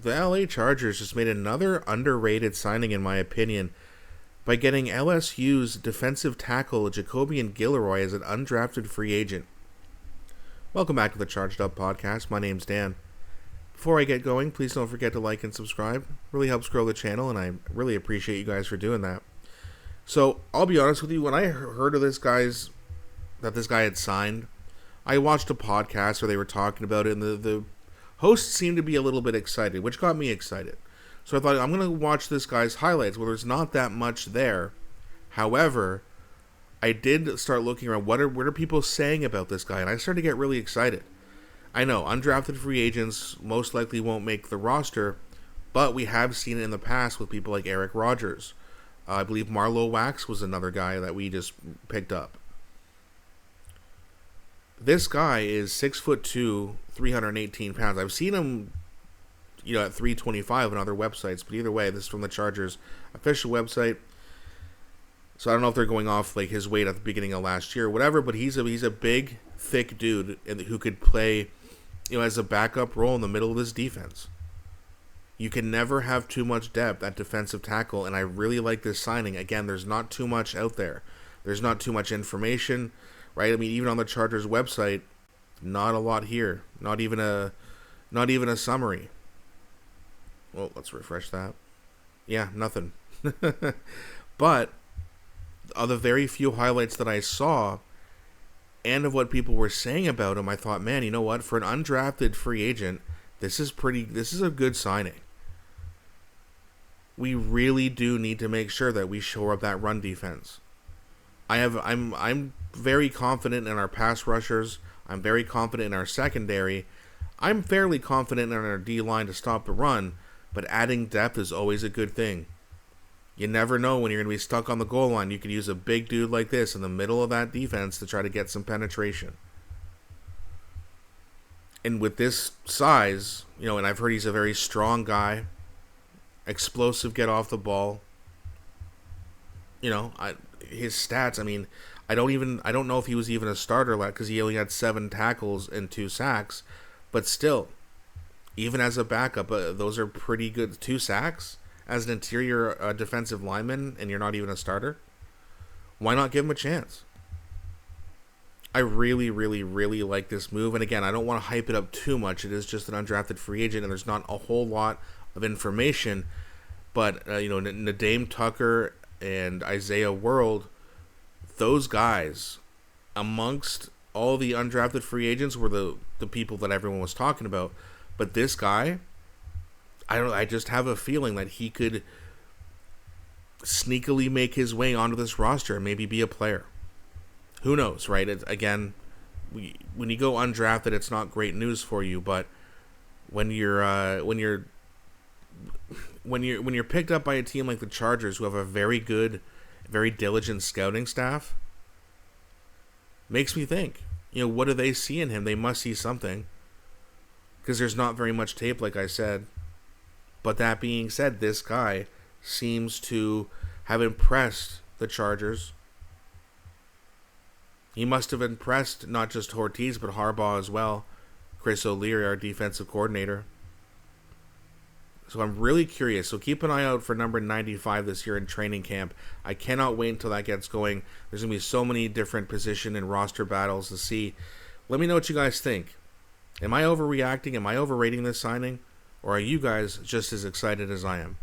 The LA Chargers just made another underrated signing, in my opinion, by getting LSU's defensive tackle Jacobian Guillory as an undrafted free agent. Welcome back to the Charged Up Podcast. My name's Dan. Before I get going, please don't forget to like and subscribe. It really helps grow the channel, and I really appreciate you guys for doing that. So, I'll be honest with you, when I heard of this guy had signed, I watched a podcast where they were talking about it, and the host seemed to be a little bit excited, which got me excited. So I thought, I'm going to watch this guy's highlights. Well, there's not that much there. However, I did start looking around, what are people saying about this guy, and I started to get really excited. I know, undrafted free agents most likely won't make the roster, but we have seen it in the past with people like Eric Rogers. I believe Marlowe Wax was another guy that we just picked up. This guy is 6'2", 318 pounds. I've seen him, at 325 on other websites, but either way, this is from the Chargers official website. So I don't know if they're going off like his weight at the beginning of last year or whatever, but he's a big, thick dude who could play, as a backup role in the middle of this defense. You can never have too much depth at defensive tackle, and I really like this signing. Again, there's not too much out there. There's not too much information, right? I mean, even on the Chargers website, not a lot here. Not even a summary. Well, let's refresh that. Yeah, nothing. But of the very few highlights that I saw, and of what people were saying about him, I thought, man, you know what? For an undrafted free agent, this is a good signing. We really do need to make sure that we shore up that run defense. I'm very confident in our pass rushers. I'm very confident in our secondary. I'm fairly confident in our D-line to stop the run, but adding depth is always a good thing. You never know when you're going to be stuck on the goal line. You could use a big dude like this in the middle of that defense to try to get some penetration. And with this size, and I've heard he's a very strong guy, explosive, get off the ball. His stats, I don't know if he was even a starter because he only had 7 tackles and 2 sacks, but still, even as a backup, those are pretty good. 2 sacks as an interior defensive lineman, and you're not even a starter. Why not give him a chance? I really, really, really like this move. And again, I don't want to hype it up too much. It is just an undrafted free agent, and there's not a whole lot of information. But, Nadeem Tucker and Isaiah World, those guys, amongst all the undrafted free agents, were the people that everyone was talking about. But this guy, I just have a feeling that he could sneakily make his way onto this roster and maybe be a player. Who knows, right? When you go undrafted, it's not great news for you. But when you're picked up by a team like the Chargers, who have a very good, very diligent scouting staff, makes me think, what do they see in him? They must see something, because there's not very much tape, like I said. But that being said, this guy seems to have impressed the Chargers. He must have impressed not just Ortiz, but Harbaugh as well. Chris O'Leary, our defensive coordinator. So I'm really curious. So keep an eye out for number 95 this year in training camp. I cannot wait until that gets going. There's going to be so many different position and roster battles to see. Let me know what you guys think. Am I overreacting? Am I overrating this signing? Or are you guys just as excited as I am?